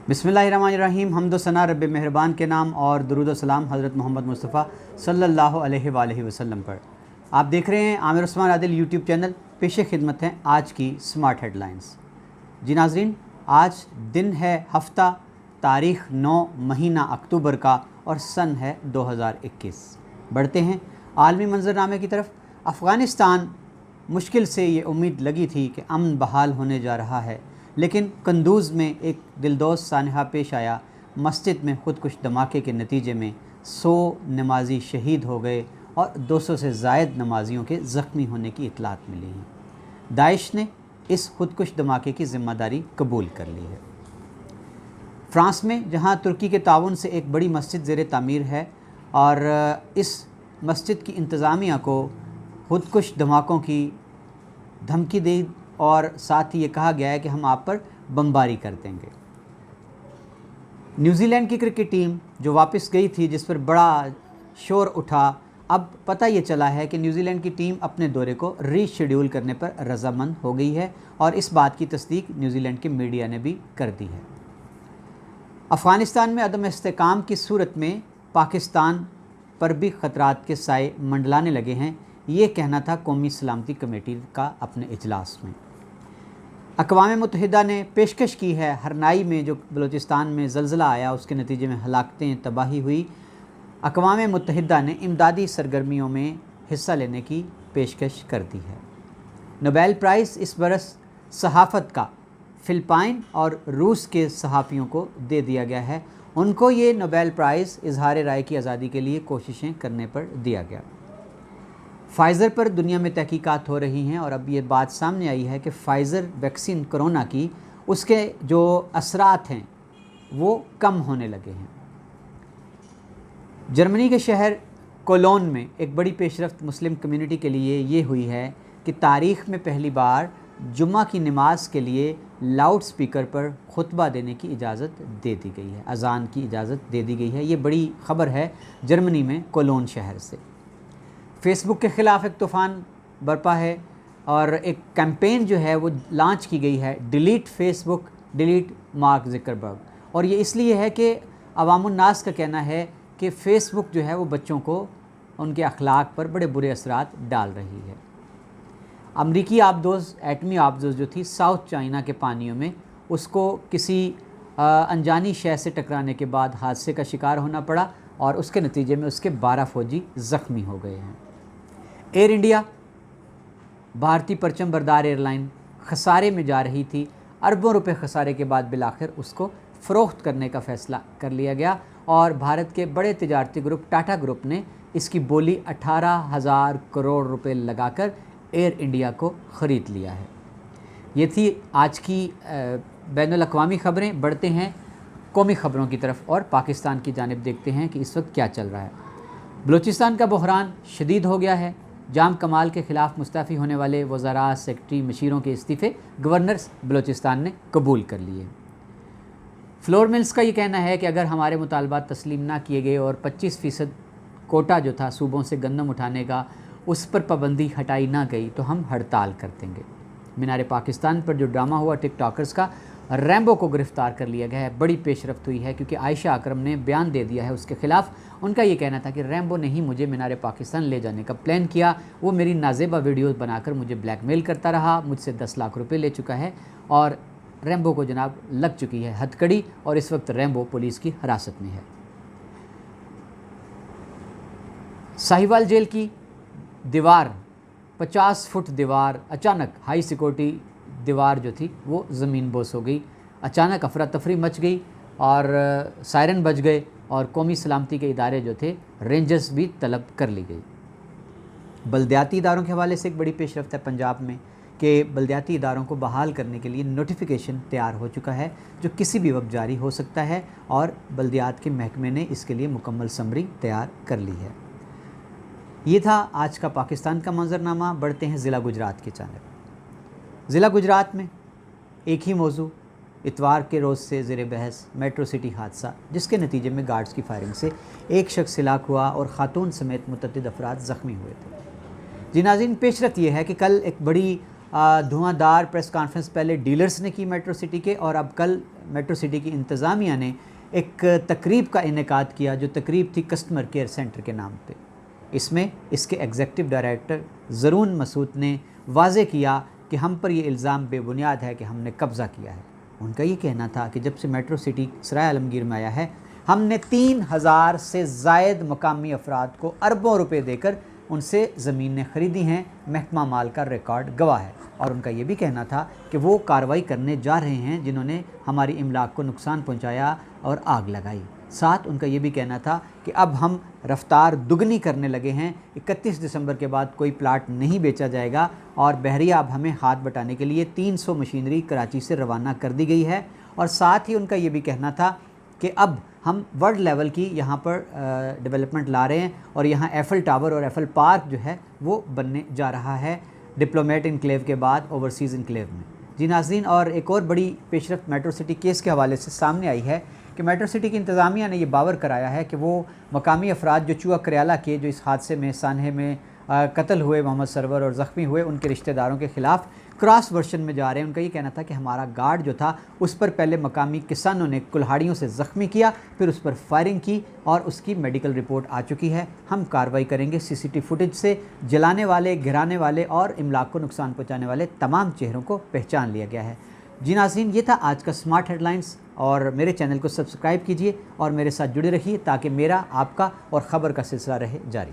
बिस्मिल्लाहिर्रहमानिर्रहीम। हम्द व सना रब मेहरबान के नाम और दुरूद व सलाम हज़रत मोहम्मद मुस्तफ़ा सल्लल्लाहु अलैहि वसल्लम पर। आप देख रहे हैं आमिर उस्मान आदिल यूट्यूब चैनल। पेश खिदमत हैं आज की स्मार्ट हेडलाइंस। जी नाज़रीन, आज दिन है हफ्ता, तारीख़ 9 महीना अक्टूबर का और सन है 2021। बढ़ते हैं आलमी मंजरनामे की तरफ। अफ़गानिस्तान मुश्किल से ये उम्मीद लगी थी कि अमन बहाल होने जा रहा है, लेकिन कंदूज़ में एक दिलदोज़ सानहा पेश आया। मस्जिद में ख़ुदकुश धमाके के नतीजे में 100 नमाजी शहीद हो गए और 200 से ज़ायद नमाजियों के ज़ख्मी होने की इतलात मिली हैं। दाइश ने इस ख़ुदकुश धमाके की ज़िम्मेदारी कबूल कर ली है। फ़्रांस में जहां तुर्की के ताउन से एक बड़ी मस्जिद ज़ेर तामीर है और इस मस्जिद की इंतज़ामिया को ख़ुदकुश धमाकों की धमकी दी और साथ ही ये कहा गया है कि हम आप पर बमबारी कर देंगे। न्यूज़ीलैंड की क्रिकेट टीम जो वापस गई थी, जिस पर बड़ा शोर उठा, अब पता ये चला है कि न्यूज़ीलैंड की टीम अपने दौरे को रीशेड्यूल करने पर रज़ामंद हो गई है और इस बात की तस्दीक न्यूज़ीलैंड के मीडिया ने भी कर दी है। अफ़गानिस्तान में अदम इस्तेकाम की सूरत में पाकिस्तान पर भी ख़तरात के साए मंडलाने लगे हैं, ये कहना था कौमी सलामती कमेटी का अपने इजलास में। अक़वाम मुत्तहिदा ने पेशकश की है, हरनाई में जो बलूचिस्तान में ज़लज़ला आया उसके नतीजे में हलाकतें, तबाही हुई। अक़वाम मुत्तहिदा ने इमदादी सरगर्मियों में हिस्सा लेने की पेशकश कर दी है। नोबेल प्राइज़ इस बरस सहाफ़त का फ़िलिपाइन और रूस के सहाफ़ियों को दे दिया गया है। उनको ये नोबेल प्राइज़ इजहार राय की आज़ादी के लिए कोशिशें करने पर दिया गया। फ़ाइज़र पर दुनिया में तहकीकात हो रही हैं और अब ये बात सामने आई है कि फ़ाइज़र वैक्सीन कोरोना की, उसके जो असरात हैं वो कम होने लगे हैं। जर्मनी के शहर कोलोन में एक बड़ी पेशरफ्त मुस्लिम कम्युनिटी के लिए ये हुई है कि तारीख़ में पहली बार जुम्मा की नमाज के लिए लाउड स्पीकर पर खुतबा देने की इजाज़त दे दी गई है, अज़ान की इजाज़त दे दी गई है। ये बड़ी ख़बर है जर्मनी में कोलोन शहर से। फ़ेसबुक के ख़िलाफ़ एक तूफ़ान बरपा है और एक कैंपेन जो है वो लॉन्च की गई है, delete Facebook, delete mark Zuckerberg. और ये इसलिए है कि अवामुन्नास का कहना है कि फ़ेसबुक जो है वो बच्चों को उनके अखलाक पर बड़े बुरे असरात डाल रही है। अमरीकी आबदोज़, एटमी आबदोज़ जो थी साउथ चाइना के पानियों में, उसको किसी अनजानी शय से टकराने के बाद हादसे का शिकार होना पड़ा और उसके नतीजे में उसके 12 फ़ौजी ज़ख्मी हो गए हैं। एयर इंडिया, भारतीय परचम बरदार एयरलाइन, खसारे में जा रही थी। अरबों रुपए खसारे के बाद बिलाखिर उसको फ़रोख्त करने का फ़ैसला कर लिया गया और भारत के बड़े तिजारती ग्रुप टाटा ग्रुप ने इसकी बोली 18,000 करोड़ रुपए लगाकर एयर इंडिया को ख़रीद लिया है। ये थी आज की बैनुल अक़वामी ख़बरें। बढ़ते हैं कौमी ख़बरों की तरफ और पाकिस्तान की जानिब देखते हैं कि इस वक्त क्या चल रहा है। बलूचिस्तान का बहरान शदीद हो गया है। जाम कमाल के ख़िलाफ़ मुस्तफ़ी होने वाले वज़रा, सेक्रेटरी, मशीरों के इस्तीफ़े गवर्नर बलूचिस्तान ने कबूल कर लिए। फ्लोर मिल्स का ये कहना है कि अगर हमारे मुतालबात तस्लीम ना किए गए और 25% कोटा जो था सूबों से गंदम उठाने का, उस पर पाबंदी हटाई ना गई तो हम हड़ताल कर देंगे। मीनार पाकिस्तान पर जो ड्रामा हुआ टिकटॉकर्स का, रैम्बो को गिरफ़्तार कर लिया गया है। बड़ी पेशरफ्त हुई है क्योंकि आयशा अकरम ने बयान दे दिया है उसके ख़िलाफ़। उनका ये कहना था कि रैम्बो ने ही मुझे मीनार पाकिस्तान ले जाने का प्लान किया, वो मेरी नाज़ेबा वीडियोज़ बनाकर मुझे ब्लैकमेल करता रहा, मुझसे 10 लाख रुपए ले चुका है और रैम्बो को जनाब लग चुकी है हथकड़ी और इस वक्त रैम्बो पुलिस की हिरासत में है। साहिवाल जेल की दीवार, 50 फुट दीवार, अचानक हाई सिक्योरिटी दीवार जो थी वो ज़मीन बोस हो गई। अचानक अफरा तफरी मच गई और सायरन बज गए और कौमी सलामती के इदारे जो थे, रेंजर्स भी तलब कर ली गई। बल्दियाती इदारों के हवाले से एक बड़ी पेशरफ्त है पंजाब में कि बल्दियाती इदारों को बहाल करने के लिए नोटिफिकेशन तैयार हो चुका है जो किसी भी वक्त जारी हो सकता है और बल्दियात के महकमे ने इसके लिए मुकम्मल समरी तैयार कर ली है। ये था आज का पाकिस्तान का मंजरनामा। बढ़ते हैं ज़िला गुजरात की जानिब। ज़िला गुजरात में एक ही मौजू, इतवार के रोज़ से ज़ेर बहस मेट्रो सिटी हादसा, जिसके नतीजे में गार्ड्स की फायरिंग से एक शख्स हिलाक हुआ और ख़ातून समेत मुतअद्दिद अफराद ज़ख्मी हुए थे। जी नाज़रीन, पेशरफ़ ये है कि कल एक बड़ी धुआंधार प्रेस कॉन्फ्रेंस पहले डीलर्स ने की मेट्रो सिटी के, और अब कल मेट्रो सिटी की इंतज़ामिया ने एक तकरीब का इनेकाद किया जो तकरीब थी कस्टमर केयर सेंटर के नाम पे। इसमें इसके एग्जीक्यूटिव डायरेक्टर ज़रून मसूद ने वाज़े किया कि हम पर ये इल्ज़ाम बेबुनियाद है कि हमने कब्ज़ा किया है। उनका ये कहना था कि जब से मेट्रो सिटी सराय आलमगीर में आया है, हमने 3000 से ज़ायद मकामी अफराद को अरबों रुपए देकर उनसे ज़मीनें ख़रीदी हैं। महकमा माल का रिकॉर्ड गवाह है। और उनका ये भी कहना था कि वो कार्रवाई करने जा रहे हैं जिन्होंने हमारी इमलाक को नुकसान पहुंचाया और आग लगाई। साथ उनका ये भी कहना था कि अब हम रफ्तार दुगनी करने लगे हैं। 31 दिसंबर के बाद कोई प्लाट नहीं बेचा जाएगा और बहरिया अब हमें हाथ बटाने के लिए 300 मशीनरी कराची से रवाना कर दी गई है। और साथ ही उनका ये भी कहना था कि अब हम वर्ल्ड लेवल की यहाँ पर डेवलपमेंट ला रहे हैं और यहाँ एफल टावर और एफल पार्क जो है वो बनने जा रहा है डिप्लोमेट इनक्लेव के बाद ओवरसीज़ इनक्लेव में। जी नाज़रीन, और एक और बड़ी पेशरफ्त मेट्रो सिटी केस के हवाले से सामने आई है कि मेट्रो सिटी की इंतज़ामिया ने यह बावर कराया है कि वो मकामी अफराद जो चूआ करियाला के जो इस हादसे में सानहे में कत्ल हुए मोहम्मद सरवर और ज़ख्मी हुए उनके रिश्तेदारों के ख़िलाफ़ क्रॉस वर्शन में जा रहे हैं। उनका ये कहना था कि हमारा गार्ड जो था उस पर पहले मकामी किसानों ने कुल्हाड़ियों से ज़ख्मी किया, फिर उस पर फायरिंग की और उसकी मेडिकल रिपोर्ट आ चुकी है। हम कार्रवाई करेंगे। सीसीटीवी फुटेज से जलाने वाले, गिराने वाले और इमलाक को नुकसान पहुँचाने वाले तमाम चेहरों को पहचान लिया गया है। जी नाज़रीन, ये था आज का स्मार्ट हेडलाइंस, और मेरे चैनल को सब्सक्राइब कीजिए और मेरे साथ जुड़े रहिए ताकि मेरा, आपका और ख़बर का सिलसिला रहे जारी।